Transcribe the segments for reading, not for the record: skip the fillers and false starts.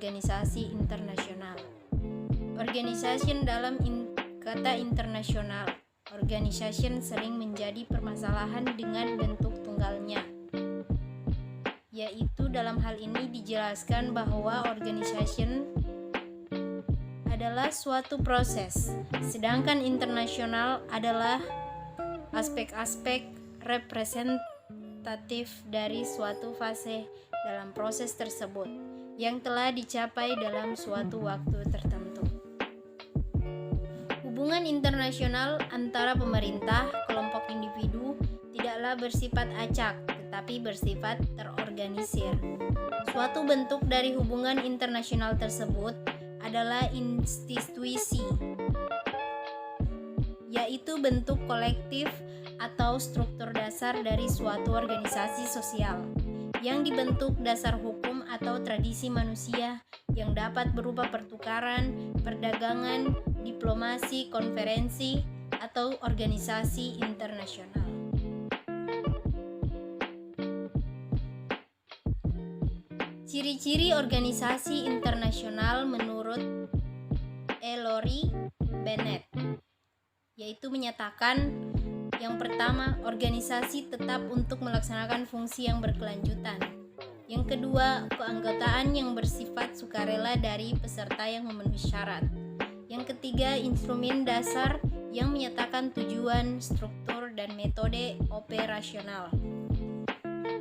organisasi internasional. Organization dalam kata internasional, organization sering menjadi permasalahan dengan bentuk tunggalnya, yaitu dalam hal ini dijelaskan bahwa organization adalah suatu proses, sedangkan internasional adalah aspek-aspek representatif dari suatu fase dalam proses tersebut yang telah dicapai dalam suatu waktu tertentu. Hubungan internasional antara pemerintah, kelompok individu tidaklah bersifat acak, tetapi bersifat terorganisir. Suatu bentuk dari hubungan internasional tersebut adalah institusi, yaitu bentuk kolektif atau struktur dasar dari suatu organisasi sosial yang dibentuk dasar hukum atau tradisi manusia yang dapat berupa pertukaran, perdagangan, diplomasi, konferensi, atau organisasi internasional. Ciri-ciri organisasi internasional menurut Ellery Bennett yaitu menyatakan yang pertama, organisasi tetap untuk melaksanakan fungsi yang berkelanjutan. Yang kedua, keanggotaan yang bersifat sukarela dari peserta yang memenuhi syarat. Yang ketiga, instrumen dasar yang menyatakan tujuan, struktur, dan metode operasional.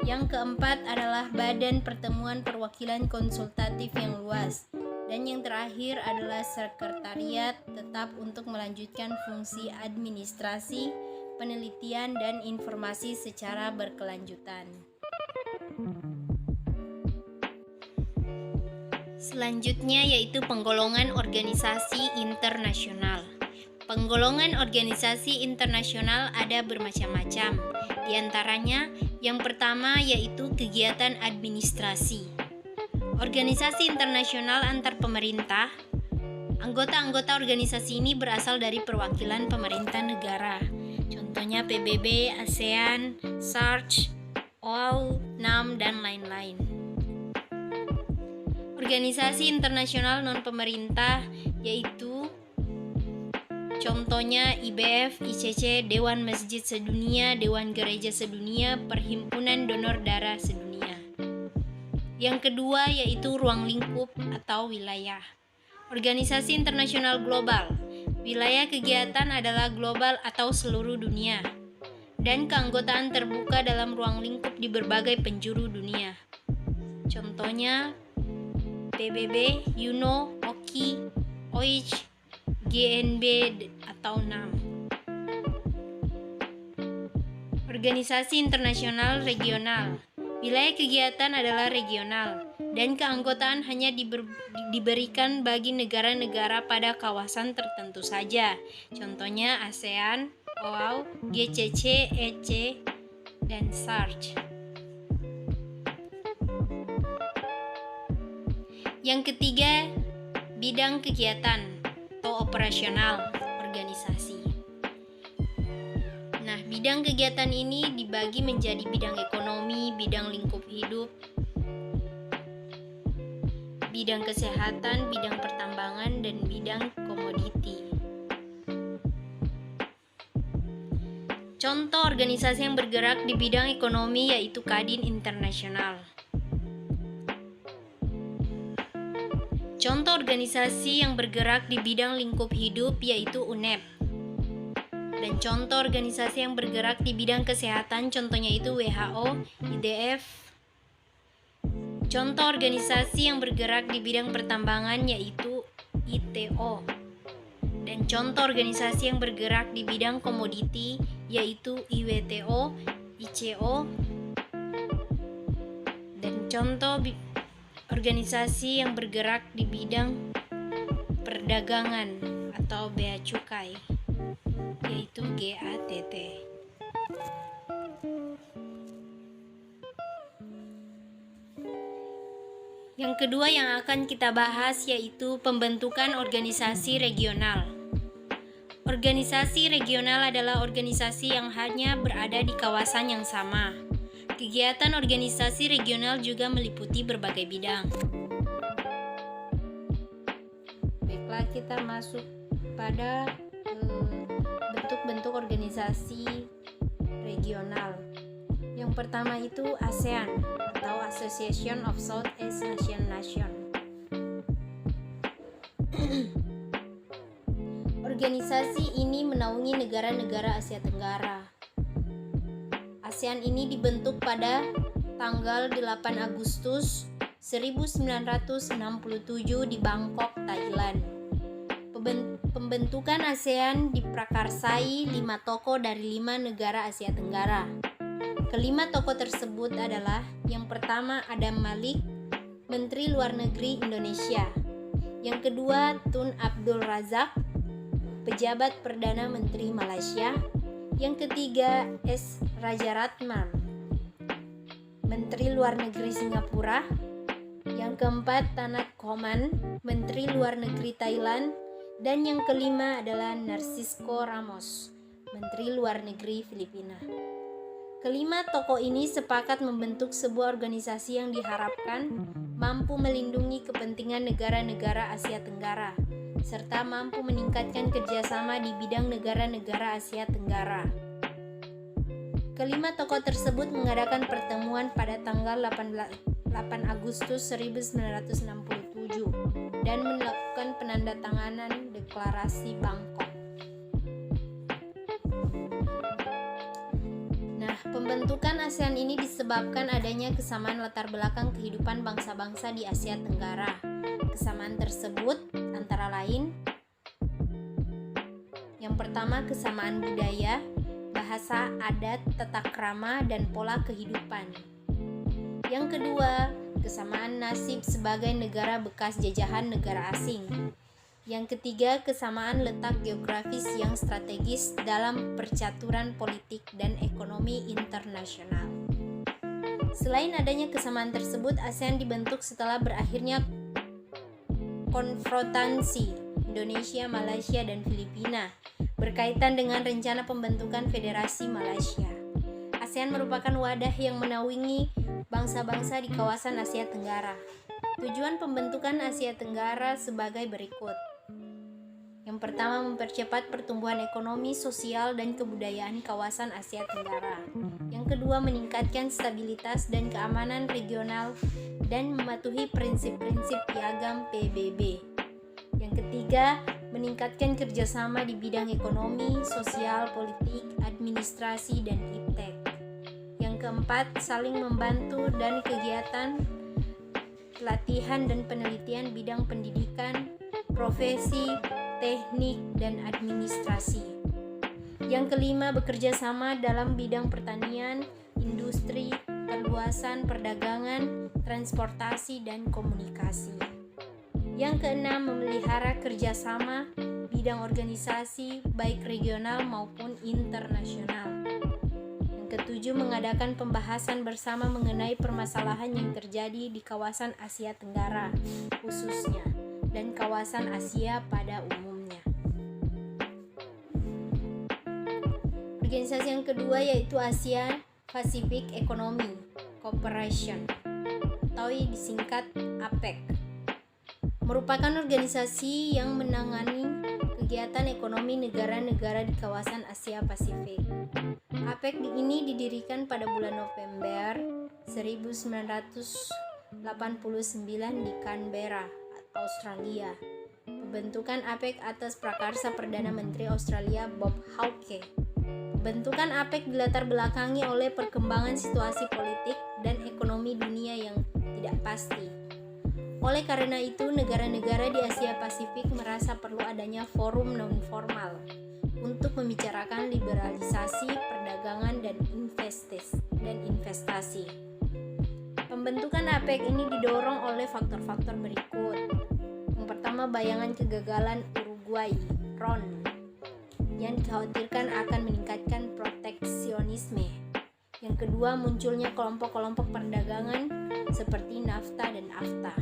Yang keempat adalah badan pertemuan perwakilan konsultatif yang luas. Dan yang terakhir adalah sekretariat tetap untuk melanjutkan fungsi administrasi, penelitian, dan informasi secara berkelanjutan. Selanjutnya yaitu penggolongan organisasi internasional. Penggolongan organisasi internasional ada bermacam-macam. Di antaranya, yang pertama yaitu kegiatan administrasi. Organisasi internasional antar pemerintah. Anggota-anggota organisasi ini berasal dari perwakilan pemerintah negara. Contohnya PBB, ASEAN, SAARC, OAU, NAM, dan lain-lain. Organisasi internasional non-pemerintah yaitu contohnya IBF, ICC, Dewan Masjid Sedunia, Dewan Gereja Sedunia, Perhimpunan Donor Darah Sedunia. Yang kedua yaitu ruang lingkup atau wilayah. Organisasi internasional global. Wilayah kegiatan adalah global atau seluruh dunia. Dan keanggotaan terbuka dalam ruang lingkup di berbagai penjuru dunia. Contohnya PBB, UNO, OKI, OIC, GNB, atau NAM. Organisasi internasional regional. Wilayah kegiatan adalah regional dan keanggotaan hanya diberikan bagi negara-negara pada kawasan tertentu saja. Contohnya ASEAN, OAU, GCC, EC, dan SAARC. Yang ketiga, bidang kegiatan atau operasional organisasi. Nah, bidang kegiatan ini dibagi menjadi bidang ekonomi, bidang lingkup hidup, bidang kesehatan, bidang pertambangan, dan bidang komoditi. Contoh organisasi yang bergerak di bidang ekonomi yaitu Kadin Internasional. Contoh organisasi yang bergerak di bidang lingkup hidup yaitu UNEP. Dan contoh organisasi yang bergerak di bidang kesehatan contohnya itu WHO, IDF. Contoh organisasi yang bergerak di bidang pertambangan yaitu ITO. Dan contoh organisasi yang bergerak di bidang komoditi yaitu IWTO, ICO. Dan contoh organisasi yang bergerak di bidang perdagangan atau bea cukai yaitu GATT. Yang kedua yang akan kita bahas yaitu pembentukan organisasi regional. Organisasi regional adalah organisasi yang hanya berada di kawasan yang sama. Kegiatan organisasi regional juga meliputi berbagai bidang. kita masuk pada bentuk-bentuk organisasi regional. Yang pertama itu ASEAN atau Association of Southeast Asian Nations. Organisasi ini menaungi negara-negara Asia Tenggara. ASEAN ini dibentuk pada tanggal 8 Agustus 1967 di Bangkok, Thailand. Pembentukan ASEAN diprakarsai 5 tokoh dari 5 negara Asia Tenggara. Kelima tokoh tersebut adalah yang pertama Adam Malik, Menteri Luar Negeri Indonesia. Yang kedua Tun Abdul Razak, pejabat Perdana Menteri Malaysia. Yang ketiga S. Rajaratnam, Menteri Luar Negeri Singapura. Yang keempat Tanat Koman, Menteri Luar Negeri Thailand. Dan yang kelima adalah Narcisco Ramos, Menteri Luar Negeri Filipina. Kelima tokoh ini sepakat membentuk sebuah organisasi yang diharapkan mampu melindungi kepentingan negara-negara Asia Tenggara serta mampu meningkatkan kerjasama di bidang negara-negara Asia Tenggara. Kelima tokoh tersebut mengadakan pertemuan pada tanggal 8 Agustus 1967 dan melakukan penandatanganan Deklarasi Bangkok. Nah, pembentukan ASEAN ini disebabkan adanya kesamaan latar belakang kehidupan bangsa-bangsa di Asia Tenggara. Kesamaan tersebut antara lain, yang pertama kesamaan budaya, bahasa, adat, tata krama, dan pola kehidupan. Yang kedua, kesamaan nasib sebagai negara bekas jajahan negara asing. Yang ketiga, kesamaan letak geografis yang strategis dalam percaturan politik dan ekonomi internasional. Selain adanya kesamaan tersebut, ASEAN dibentuk setelah berakhirnya konfrontasi Indonesia, Malaysia, dan Filipina berkaitan dengan rencana pembentukan Federasi Malaysia. ASEAN merupakan wadah yang menaungi bangsa-bangsa di kawasan Asia Tenggara. Tujuan pembentukan Asia Tenggara sebagai berikut. Yang pertama, mempercepat pertumbuhan ekonomi, sosial, dan kebudayaan kawasan Asia Tenggara. Yang kedua, meningkatkan stabilitas dan keamanan regional dan mematuhi prinsip-prinsip Piagam PBB. Yang ketiga, meningkatkan kerjasama di bidang ekonomi, sosial, politik, administrasi, dan iptek. Yang keempat, saling membantu dan kegiatan pelatihan dan penelitian bidang pendidikan, profesi, teknik, dan administrasi. Yang kelima, bekerja sama dalam bidang pertanian, industri, perluasan perdagangan, transportasi, dan komunikasi. Yang keenam, memelihara kerjasama bidang organisasi baik regional maupun internasional. Yang ketujuh, mengadakan pembahasan bersama mengenai permasalahan yang terjadi di kawasan Asia Tenggara khususnya dan kawasan Asia pada umumnya. Organisasi yang kedua yaitu Asia Pacific Economic Cooperation atau disingkat APEC. Merupakan organisasi yang menangani kegiatan ekonomi negara-negara di kawasan Asia Pasifik. APEC ini didirikan pada bulan November 1989 di Canberra, Australia. Pembentukan APEC atas prakarsa Perdana Menteri Australia Bob Hawke. Pembentukan APEC dilatar belakangi oleh perkembangan situasi politik dan ekonomi dunia yang tidak pasti. Oleh karena itu, negara-negara di Asia Pasifik merasa perlu adanya forum non-formal untuk membicarakan liberalisasi, perdagangan, dan investasi. Pembentukan APEC ini didorong oleh faktor-faktor berikut. Yang pertama, bayangan kegagalan Uruguay, RON, yang dikhawatirkan akan meningkatkan proteksionisme. Yang kedua, munculnya kelompok-kelompok perdagangan seperti NAFTA dan AFTA.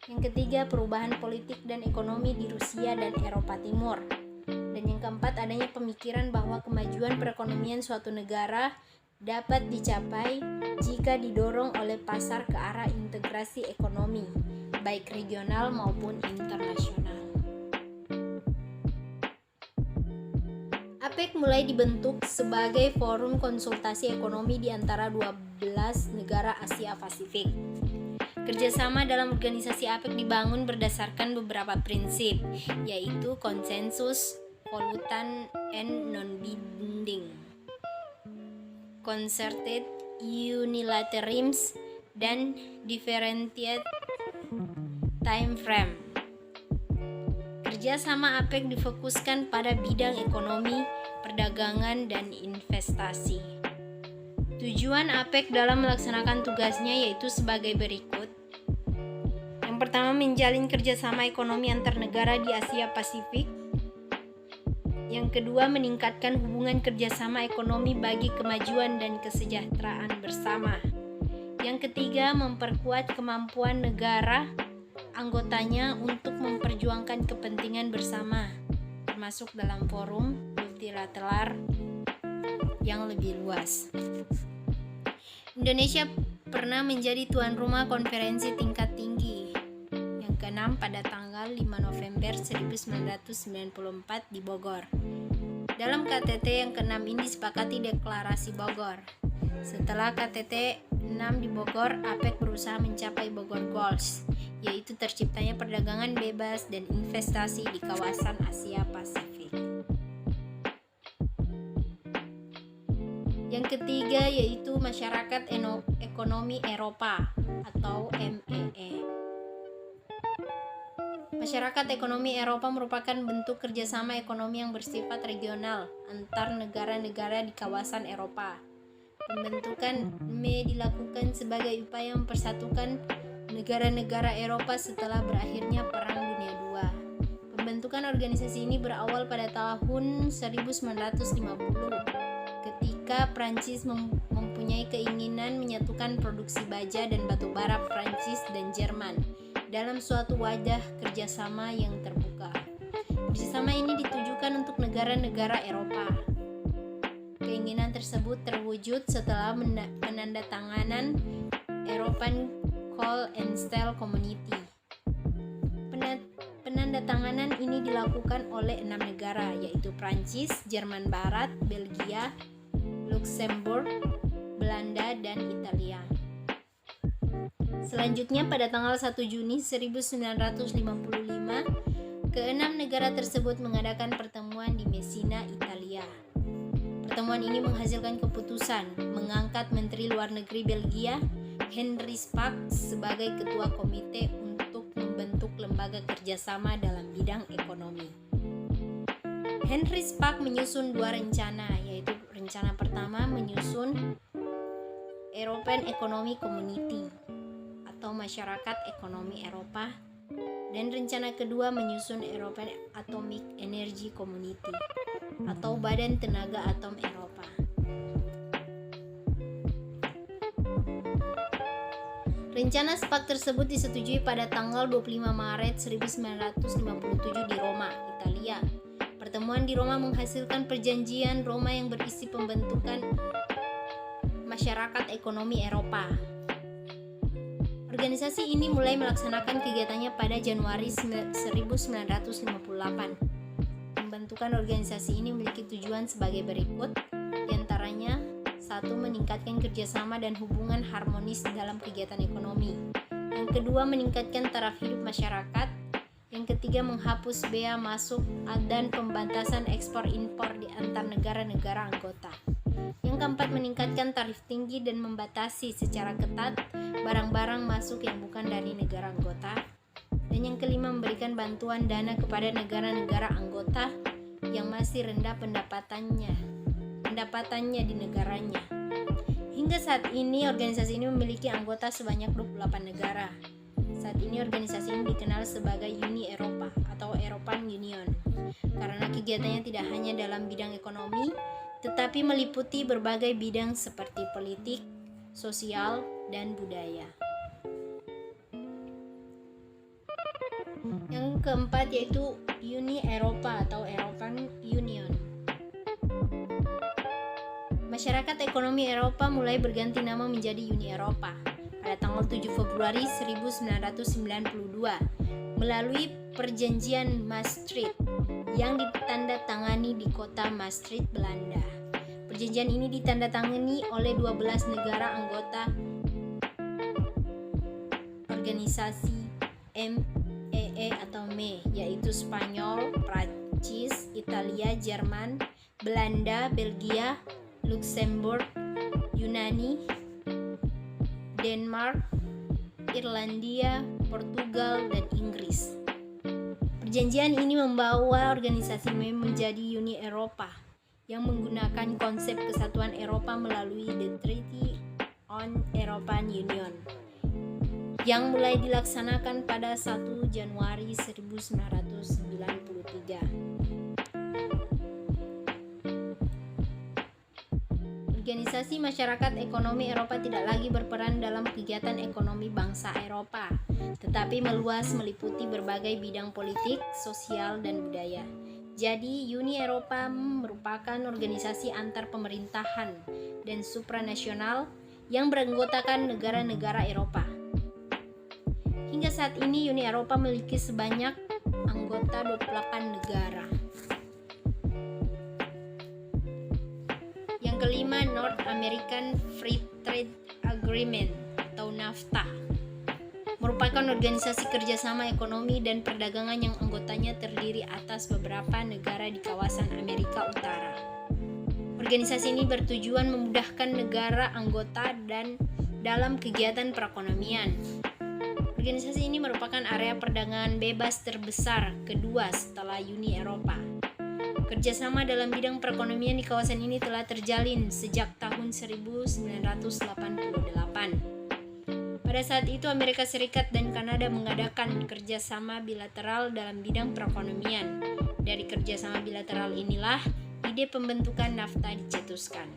Yang ketiga, perubahan politik dan ekonomi di Rusia dan Eropa Timur. Dan yang keempat, adanya pemikiran bahwa kemajuan perekonomian suatu negara dapat dicapai jika didorong oleh pasar ke arah integrasi ekonomi, baik regional maupun internasional. APEC mulai dibentuk sebagai forum konsultasi ekonomi di antara 12 negara Asia Pasifik. Kerjasama dalam organisasi APEC dibangun berdasarkan beberapa prinsip, yaitu konsensus, voluntary and non-binding, concerted unilateralism, dan differentiated time frame. Kerjasama APEC difokuskan pada bidang ekonomi, perdagangan, dan investasi. Tujuan APEC dalam melaksanakan tugasnya yaitu sebagai berikut. Yang pertama, menjalin kerjasama ekonomi antar negara di Asia Pasifik. Yang kedua, meningkatkan hubungan kerjasama ekonomi bagi kemajuan dan kesejahteraan bersama. Yang ketiga, memperkuat kemampuan negara anggotanya untuk memperjuangkan kepentingan bersama, termasuk dalam forum multilateral yang lebih luas. Indonesia pernah menjadi tuan rumah konferensi tingkat tinggi yang ke-6 pada tanggal 5 November 1994 di Bogor. Dalam KTT yang ke-6 ini disepakati Deklarasi Bogor. Setelah KTT 6 di Bogor, APEC berusaha mencapai Bogor Goals, yaitu terciptanya perdagangan bebas dan investasi di kawasan Asia Pasifik. Yang ketiga yaitu Masyarakat Ekonomi Eropa atau MEE. Masyarakat Ekonomi Eropa merupakan bentuk kerjasama ekonomi yang bersifat regional antar negara-negara di kawasan Eropa. Pembentukan ME dilakukan sebagai upaya mempersatukan negara-negara Eropa setelah berakhirnya Perang Dunia II. Pembentukan organisasi ini berawal pada tahun 1950 ketika Prancis mempunyai keinginan menyatukan produksi baja dan batu bara Prancis dan Jerman dalam suatu wadah kerjasama yang terbuka. Kerjasama ini ditujukan untuk negara-negara Eropa. Keinginan tersebut terwujud setelah penandatanganan European Coal and Steel Community. Penandatanganan ini dilakukan oleh 6 negara, yaitu Prancis, Jerman Barat, Belgia, Luxembourg, Belanda, dan Italia. Selanjutnya pada tanggal 1 Juni 1955, ke-6 negara tersebut mengadakan pertemuan di Messina, Italia. Pertemuan ini menghasilkan keputusan mengangkat Menteri Luar Negeri Belgia, Henry Spaak, sebagai ketua komite untuk membentuk lembaga kerjasama dalam bidang ekonomi. Henry Spaak menyusun 2 rencana, yaitu rencana pertama menyusun European Economic Community atau Masyarakat Ekonomi Eropa, dan rencana kedua menyusun European Atomic Energy Community atau Badan Tenaga Atom Eropa. Rencana Spaak tersebut disetujui pada tanggal 25 Maret 1957 di Roma, Italia. Pertemuan di Roma menghasilkan perjanjian Roma yang berisi pembentukan Masyarakat Ekonomi Eropa. Organisasi ini mulai melaksanakan kegiatannya pada Januari 1958. Pembentukan organisasi ini memiliki tujuan sebagai berikut, diantaranya: 1. Meningkatkan kerjasama dan hubungan harmonis dalam kegiatan ekonomi. Yang kedua, meningkatkan taraf hidup masyarakat. Yang ketiga, menghapus bea masuk dan pembatasan ekspor impor di antar negara-negara anggota. Yang keempat, meningkatkan tarif tinggi dan membatasi secara ketat barang-barang masuk yang bukan dari negara anggota. Dan yang kelima, memberikan bantuan dana kepada negara-negara anggota yang masih rendah pendapatannya di negaranya. Hingga saat ini, organisasi ini memiliki anggota sebanyak 28 negara. Saat ini organisasi ini dikenal sebagai Uni Eropa atau European Union karena kegiatannya tidak hanya dalam bidang ekonomi, tetapi meliputi berbagai bidang seperti politik, sosial, dan budaya. Yang keempat yaitu Uni Eropa atau European Union. Masyarakat Ekonomi Eropa mulai berganti nama menjadi Uni Eropa pada tanggal 7 Februari 1992 melalui Perjanjian Maastricht yang ditandatangani di kota Maastricht, Belanda. Perjanjian ini ditandatangani oleh 12 negara anggota organisasi MEE atau ME, yaitu Spanyol, Prancis, Italia, Jerman, Belanda, Belgia, Luxembourg, Yunani, Denmark, Irlandia, Portugal, dan Inggris. Perjanjian ini membawa organisasi ME menjadi Uni Eropa yang menggunakan konsep kesatuan Eropa melalui The Treaty on European Union yang mulai dilaksanakan pada 1 Januari 1993. Organisasi Masyarakat Ekonomi Eropa tidak lagi berperan dalam kegiatan ekonomi bangsa Eropa, tetapi meluas meliputi berbagai bidang politik, sosial, dan budaya. Jadi, Uni Eropa merupakan organisasi antar pemerintahan dan supranasional yang beranggotakan negara-negara Eropa. Hingga saat ini, Uni Eropa memiliki sebanyak anggota 28 negara. Yang kelima, North American Free Trade Agreement atau NAFTA merupakan organisasi kerjasama ekonomi dan perdagangan yang anggotanya terdiri atas beberapa negara di kawasan Amerika Utara. Organisasi ini bertujuan memudahkan negara anggota dan dalam kegiatan perekonomian. Organisasi ini merupakan area perdagangan bebas terbesar kedua setelah Uni Eropa. Kerjasama dalam bidang perekonomian di kawasan ini telah terjalin sejak tahun 1988. Pada saat itu, Amerika Serikat dan Kanada mengadakan kerjasama bilateral dalam bidang perekonomian. Dari kerjasama bilateral inilah ide pembentukan NAFTA dicetuskan.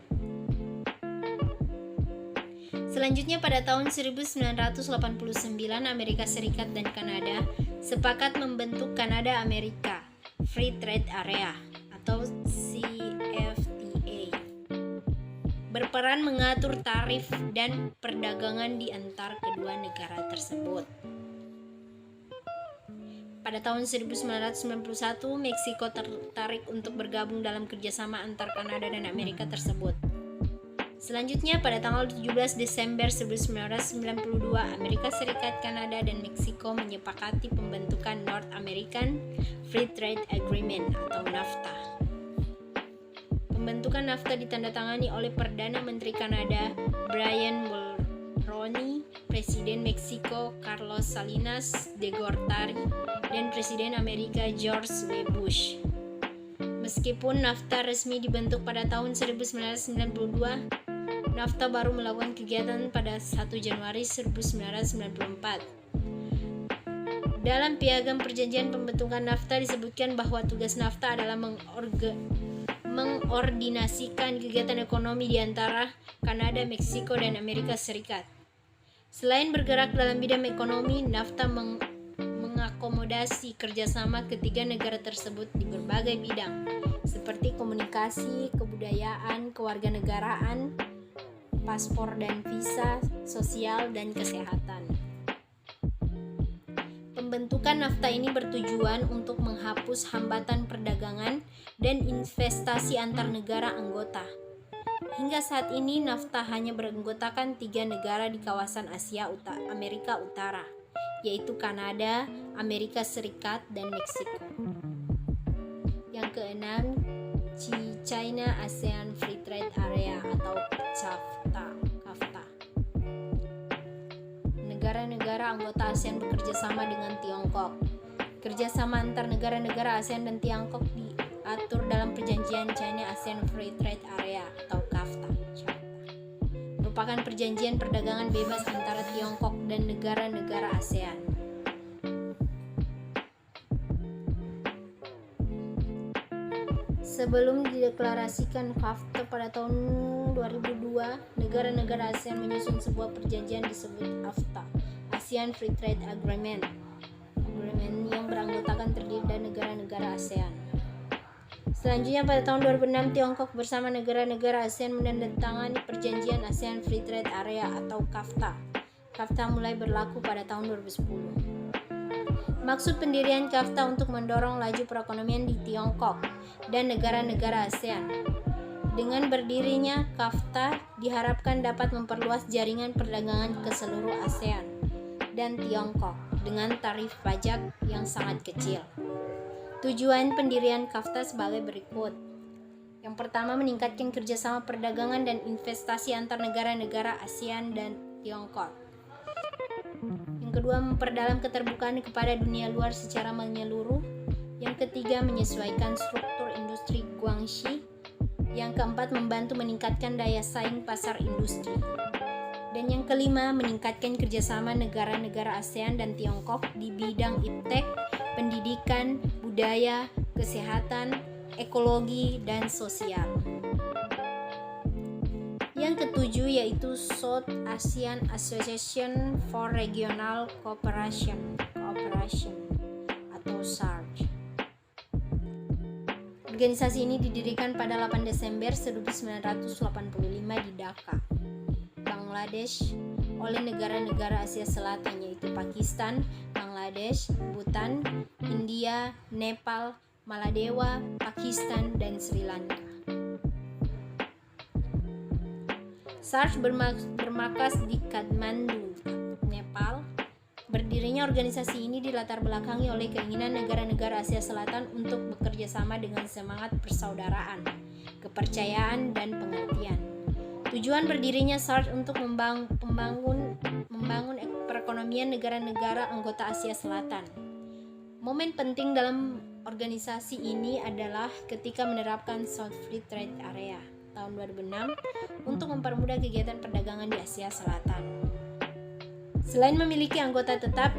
Selanjutnya, pada tahun 1989, Amerika Serikat dan Kanada sepakat membentuk Kanada-Amerika Free Trade Area atau CFTA, berperan mengatur tarif dan perdagangan di antar kedua negara tersebut. Pada tahun 1991, Meksiko tertarik untuk bergabung dalam kerjasama antar Kanada dan Amerika tersebut. Selanjutnya, pada tanggal 17 Desember 1992, Amerika Serikat, Kanada, dan Meksiko menyepakati pembentukan North American Free Trade Agreement atau NAFTA. Pembentukan NAFTA ditandatangani oleh Perdana Menteri Kanada Brian Mulroney, Presiden Meksiko Carlos Salinas de Gortari, dan Presiden Amerika George W. Bush. Meskipun NAFTA resmi dibentuk pada tahun 1992, NAFTA baru melakukan kegiatan pada 1 Januari 1994. Dalam piagam perjanjian pembentukan NAFTA disebutkan bahwa tugas NAFTA adalah mengordinasikan kegiatan ekonomi di antara Kanada, Meksiko, dan Amerika Serikat. Selain bergerak dalam bidang ekonomi, NAFTA mengakomodasi kerjasama ketiga negara tersebut di berbagai bidang, seperti komunikasi, kebudayaan, kewarganegaraan, paspor dan visa, sosial, dan kesehatan. Pembentukan NAFTA ini bertujuan untuk menghapus hambatan perdagangan dan investasi antar negara anggota. Hingga saat ini, NAFTA hanya beranggotakan 3 negara di kawasan Amerika Utara, yaitu Kanada, Amerika Serikat, dan Meksiko. Yang keenam, China ASEAN Free Trade Area atau CAFTA. Negara-negara anggota ASEAN bekerja sama dengan Tiongkok. Kerjasama antar negara-negara ASEAN dan Tiongkok diatur dalam perjanjian China ASEAN Free Trade Area atau CAFTA. Merupakan perjanjian perdagangan bebas antara Tiongkok dan negara-negara ASEAN. Sebelum dideklarasikan CAFTA pada tahun 2002, negara-negara ASEAN menyusun sebuah perjanjian disebut AFTA, ASEAN Free Trade Agreement, yang beranggotakan terdiri dari negara-negara ASEAN. Selanjutnya, pada tahun 2006, Tiongkok bersama negara-negara ASEAN menandatangani perjanjian ASEAN Free Trade Area atau CAFTA. CAFTA mulai berlaku pada tahun 2010. Maksud pendirian KAFTA untuk mendorong laju perekonomian di Tiongkok dan negara-negara ASEAN. Dengan berdirinya KAFTA diharapkan dapat memperluas jaringan perdagangan ke seluruh ASEAN dan Tiongkok dengan tarif pajak yang sangat kecil. Tujuan pendirian KAFTA sebagai berikut. Yang pertama, meningkatkan kerjasama perdagangan dan investasi antar negara-negara ASEAN dan Tiongkok. Yang kedua, memperdalam keterbukaan kepada dunia luar secara menyeluruh. Yang ketiga, menyesuaikan struktur industri Guangxi. Yang keempat, membantu meningkatkan daya saing pasar industri. Dan yang kelima, meningkatkan kerjasama negara-negara ASEAN dan Tiongkok di bidang iptek, pendidikan, budaya, kesehatan, ekologi, dan sosial. Yang ketujuh yaitu South Asian Association for Regional Cooperation atau SARC. Organisasi ini didirikan pada 8 Desember 1985 di Dhaka, Bangladesh oleh negara-negara Asia Selatan yaitu Pakistan, Bangladesh, Bhutan, India, Nepal, Maladewa, Pakistan, dan Sri Lanka. SARC bermarkas di Kathmandu, Nepal. Berdirinya organisasi ini dilatar belakangi oleh keinginan negara-negara Asia Selatan untuk bekerja sama dengan semangat persaudaraan, kepercayaan, dan pengertian. Tujuan berdirinya SARC untuk membangun perekonomian negara-negara anggota Asia Selatan. Momen penting dalam organisasi ini adalah ketika menerapkan South Free Trade Area tahun 2006 untuk mempermudah kegiatan perdagangan di Asia Selatan. Selain memiliki anggota tetap,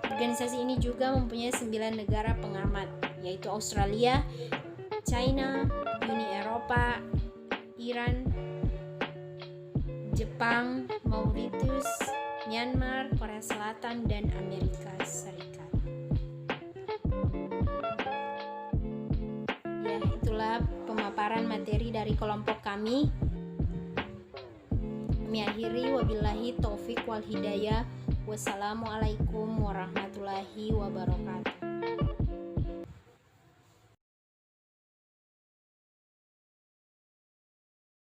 organisasi ini juga mempunyai 9 negara pengamat, yaitu Australia, China, Uni Eropa, Iran, Jepang, Mauritius, Myanmar, Korea Selatan, dan Amerika Serikat. Ya, itulah pemaparan materi dari kelompok kami. Kami akhiri, wabillahi taufik wal hidayah. Wassalamualaikum warahmatullahi wabarakatuh.